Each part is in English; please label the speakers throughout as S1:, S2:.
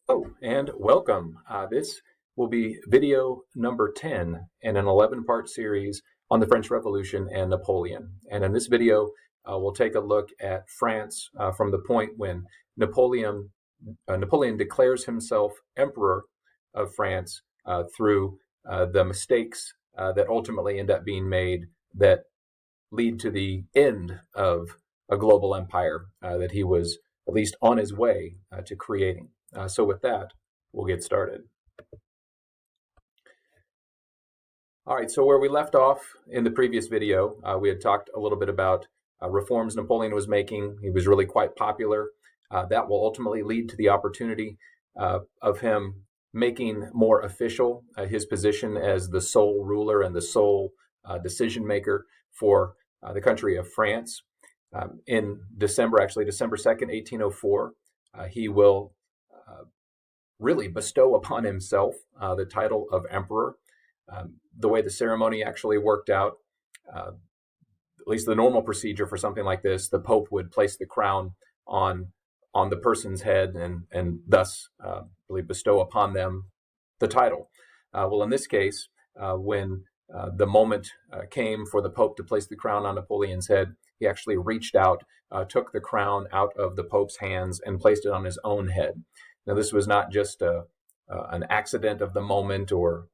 S1: Oh, and welcome. This will be video number 10 in an 11-part series on the French Revolution and Napoleon. And in this video, we'll take a look at France from the point when Napoleon declares himself emperor of France through the mistakes that ultimately end up being made that lead to the end of a global empire that he was at least on his way to creating. So with that, we'll get started. All right, so where we left off in the previous video, we had talked a little bit about reforms Napoleon was making. He was really quite popular. That will ultimately lead to the opportunity of him making more official his position as the sole ruler and the sole decision maker for the country of France. In December 2nd, 1804, he will really bestow upon himself the title of emperor. The way the ceremony actually worked out, at least the normal procedure for something like this, the Pope would place the crown on the person's head and thus really bestow upon them the title. Well, in this case, when the moment came for the Pope to place the crown on Napoleon's head, he actually reached out, took the crown out of the Pope's hands and placed it on his own head. Now, this was not just an accident of the moment or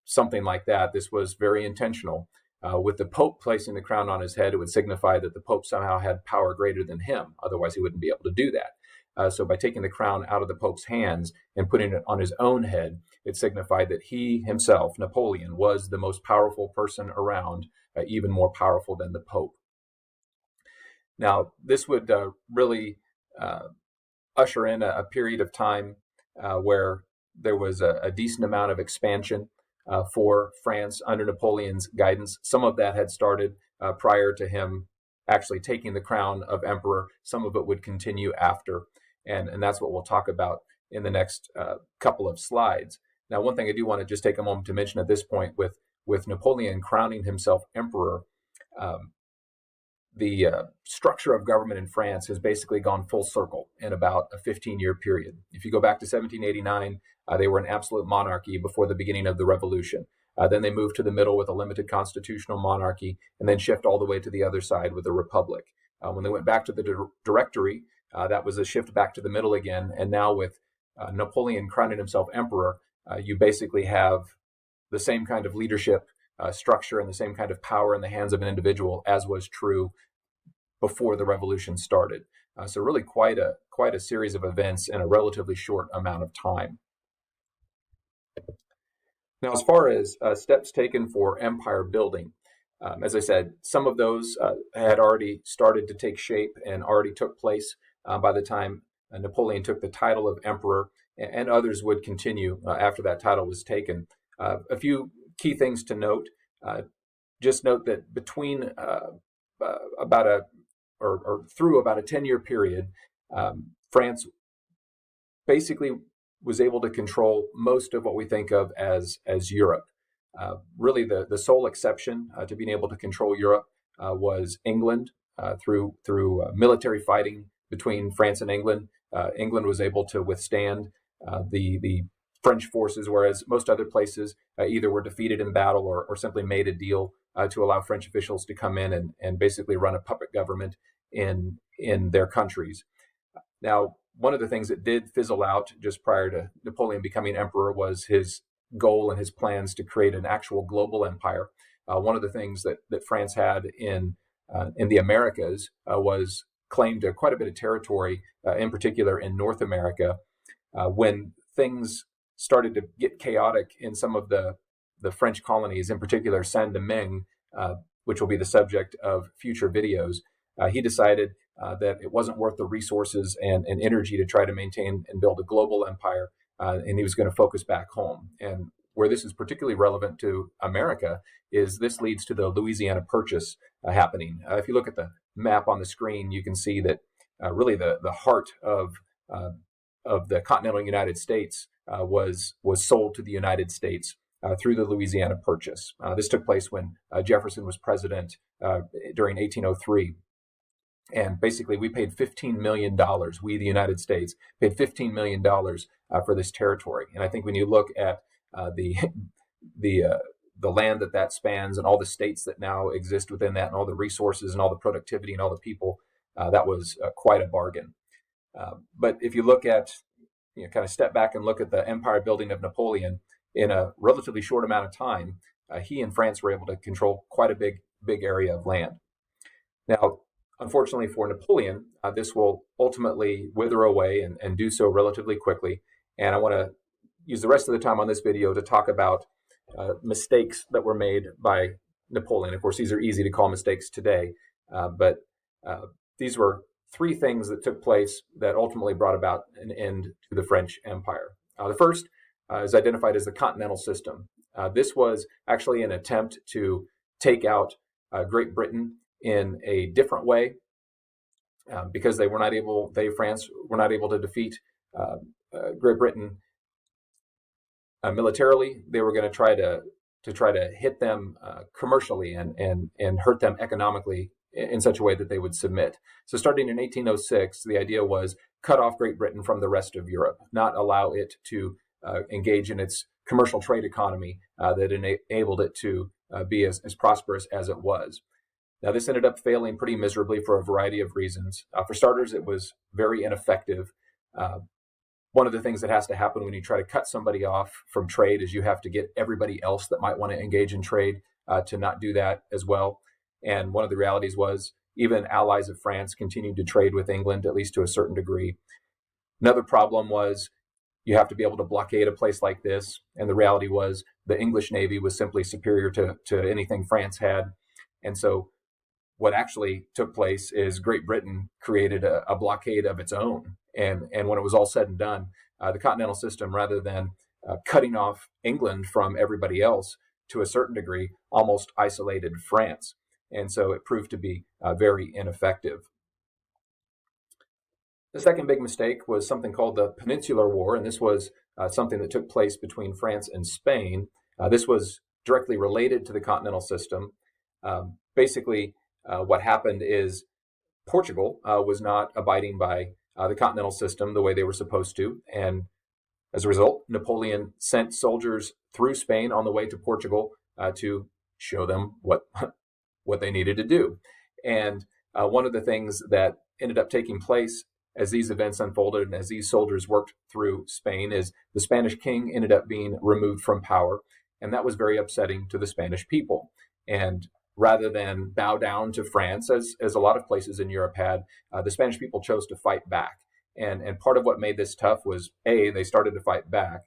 S1: something like that. This was very intentional. With the Pope placing the crown on his head, it would signify that the Pope somehow had power greater than him. Otherwise, he wouldn't be able to do that. So by taking the crown out of the Pope's hands and putting it on his own head, it signified that he himself, Napoleon, was the most powerful person around, even more powerful than the Pope. Now, this would really usher in a period of time where there was a decent amount of expansion for France under Napoleon's guidance. Some of that had started prior to him actually taking the crown of emperor. Some of it would continue after, and that's what we'll talk about in the next couple of slides. Now, one thing I do want to just take a moment to mention at this point with Napoleon crowning himself emperor, the structure of government in France has basically gone full circle in about a 15-year period. If you go back to 1789, they were an absolute monarchy before the beginning of the revolution. Then they moved to the middle with a limited constitutional monarchy, and then shift all the way to the other side with a republic. When they went back to the directory, that was a shift back to the middle again. And now with Napoleon crowning himself emperor, you basically have the same kind of leadership structure and the same kind of power in the hands of an individual as was true before the revolution started. So really quite a series of events in a relatively short amount of time. Now, as far as steps taken for empire building, as I said, some of those had already started to take shape and already took place by the time Napoleon took the title of emperor, and others would continue after that title was taken. A few key things to note. Just note that between through about a 10-year period, France basically was able to control most of what we think of as Europe. Really, the sole exception to being able to control Europe was England through military fighting between France and England. England was able to withstand the French forces, whereas most other places either were defeated in battle or simply made a deal to allow French officials to come in and basically run a puppet government in their countries. Now, one of the things that did fizzle out just prior to Napoleon becoming emperor was his goal and his plans to create an actual global empire. One of the things that France had in the Americas was claimed to quite a bit of territory, in particular in North America. When things started to get chaotic in some of the French colonies, in particular Saint-Domingue, which will be the subject of future videos, he decided that it wasn't worth the resources and energy to try to maintain and build a global empire, and he was going to focus back home. And where this is particularly relevant to America is this leads to the Louisiana Purchase happening. If you look at the map on the screen, you can see that really the heart of the continental United States was sold to the United States through the Louisiana Purchase. This took place when Jefferson was president during 1803. And basically, we paid $15 million. We, the United States, paid $15 million for this territory. And I think when you look at the the uh, the land that spans and all the states that now exist within that and all the resources and all the productivity and all the people, that was quite a bargain. But if you look at, kind of step back and look at the empire building of Napoleon in a relatively short amount of time, he and France were able to control quite a big area of land. Now, unfortunately for Napoleon, this will ultimately wither away and do so relatively quickly. And I want to use the rest of the time on this video to talk about mistakes that were made by Napoleon. Of course, these are easy to call mistakes today, but these were three things that took place that ultimately brought about an end to the French Empire. The first is identified as the Continental system. This was actually an attempt to take out Great Britain in a different way, because France were not able to defeat Great Britain militarily. They were going to try to hit them commercially and hurt them economically in such a way that they would submit. So starting in 1806, the idea was cut off Great Britain from the rest of Europe, not allow it to engage in its commercial trade economy that enabled it to be as prosperous as it was. Now, this ended up failing pretty miserably for a variety of reasons. For starters, it was very ineffective. One of the things that has to happen when you try to cut somebody off from trade is you have to get everybody else that might want to engage in trade to not do that as well. And one of the realities was even allies of France continued to trade with England, at least to a certain degree. Another problem was you have to be able to blockade a place like this. And the reality was the English Navy was simply superior to anything France had. And so what actually took place is Great Britain created a blockade of its own. And when it was all said and done, the Continental system, rather than cutting off England from everybody else to a certain degree, almost isolated France. And so it proved to be very ineffective. The second big mistake was something called the Peninsular War, and this was something that took place between France and Spain. This was directly related to the Continental system. Basically, what happened is Portugal was not abiding by the Continental system the way they were supposed to, and as a result, Napoleon sent soldiers through Spain on the way to Portugal to show them what they needed to do. And one of the things that ended up taking place as these events unfolded and as these soldiers worked through Spain is the Spanish king ended up being removed from power, and that was very upsetting to the Spanish people. And rather than bow down to France, as a lot of places in Europe had, the Spanish people chose to fight back. And part of what made this tough was, A, they started to fight back,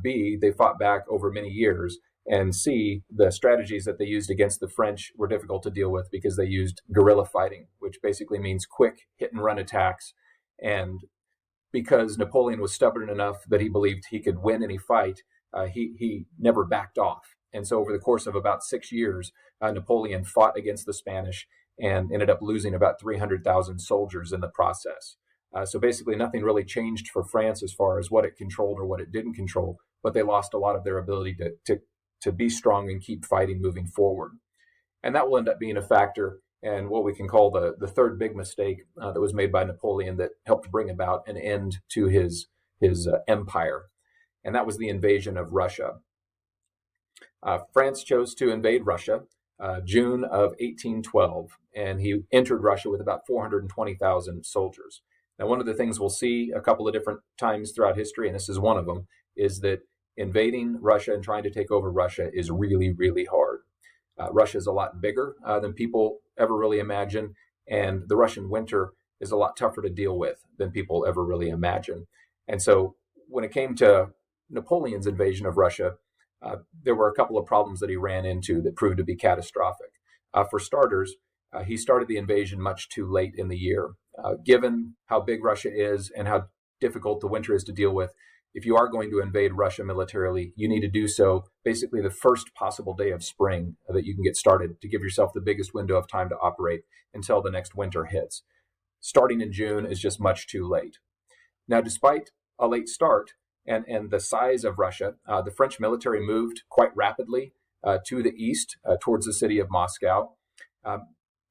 S1: B, they fought back over many years, and C, the strategies that they used against the French were difficult to deal with because they used guerrilla fighting, which basically means quick hit-and-run attacks. And because Napoleon was stubborn enough that he believed he could win any fight, he never backed off. And so over the course of about 6 years, Napoleon fought against the Spanish and ended up losing about 300,000 soldiers in the process. So basically nothing really changed for France as far as what it controlled or what it didn't control, but they lost a lot of their ability to be strong and keep fighting moving forward. And that will end up being a factor in what we can call the third big mistake that was made by Napoleon that helped bring about an end to his empire. And that was the invasion of Russia. France chose to invade Russia June of 1812, and he entered Russia with about 420,000 soldiers. Now, one of the things we'll see a couple of different times throughout history, and this is one of them, is that invading Russia and trying to take over Russia is really, really hard. Russia is a lot bigger than people ever really imagine, and the Russian winter is a lot tougher to deal with than people ever really imagine. And so when it came to Napoleon's invasion of Russia, there were a couple of problems that he ran into that proved to be catastrophic. For starters, he started the invasion much too late in the year. Given how big Russia is and how difficult the winter is to deal with, if you are going to invade Russia militarily, you need to do so basically the first possible day of spring that you can get started to give yourself the biggest window of time to operate until the next winter hits. Starting in June is just much too late. Now, despite a late start and the size of Russia, the French military moved quite rapidly to the east towards the city of Moscow.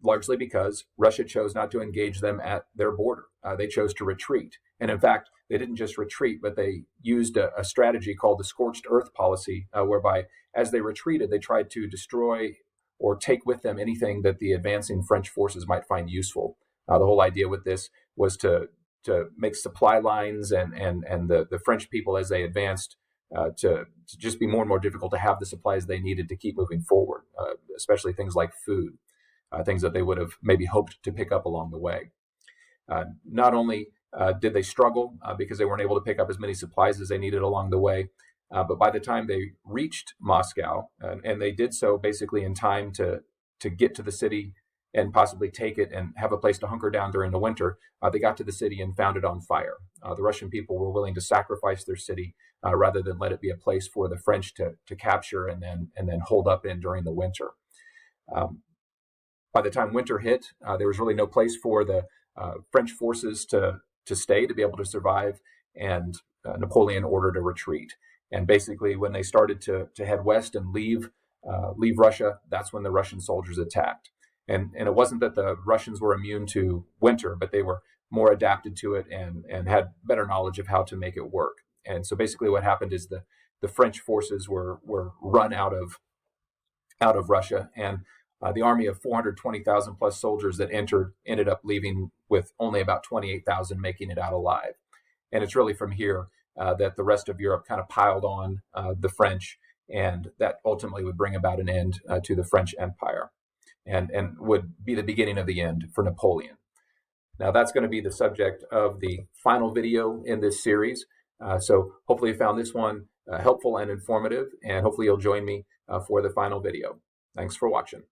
S1: largely because Russia chose not to engage them at their border. They chose to retreat. And in fact, they didn't just retreat, but they used a strategy called the scorched earth policy, whereby as they retreated, they tried to destroy or take with them anything that the advancing French forces might find useful. The whole idea with this was to make supply lines and the French people, as they advanced, to just be more and more difficult to have the supplies they needed to keep moving forward, especially things like food, things that they would have maybe hoped to pick up along the way. Not only did they struggle because they weren't able to pick up as many supplies as they needed along the way, but by the time they reached Moscow, and they did so basically in time to get to the city and possibly take it and have a place to hunker down during the winter, they got to the city and found it on fire. The Russian people were willing to sacrifice their city rather than let it be a place for the French to capture and then hold up in during the winter. By the time winter hit, there was really no place for the French forces to stay, to be able to survive, and Napoleon ordered a retreat. And basically, when they started to head west and leave Russia, that's when the Russian soldiers attacked. And it wasn't that the Russians were immune to winter, but they were more adapted to it and had better knowledge of how to make it work. And so basically what happened is the French forces were run out of Russia, and the army of 420,000 plus soldiers that ended up leaving with only about 28,000 making it out alive. And it's really from here that the rest of Europe kind of piled on the French, and that ultimately would bring about an end to the French Empire, and would be the beginning of the end for Napoleon. Now, that's going to be the subject of the final video in this series. So hopefully you found this one helpful and informative, and hopefully you'll join me for the final video. Thanks for watching.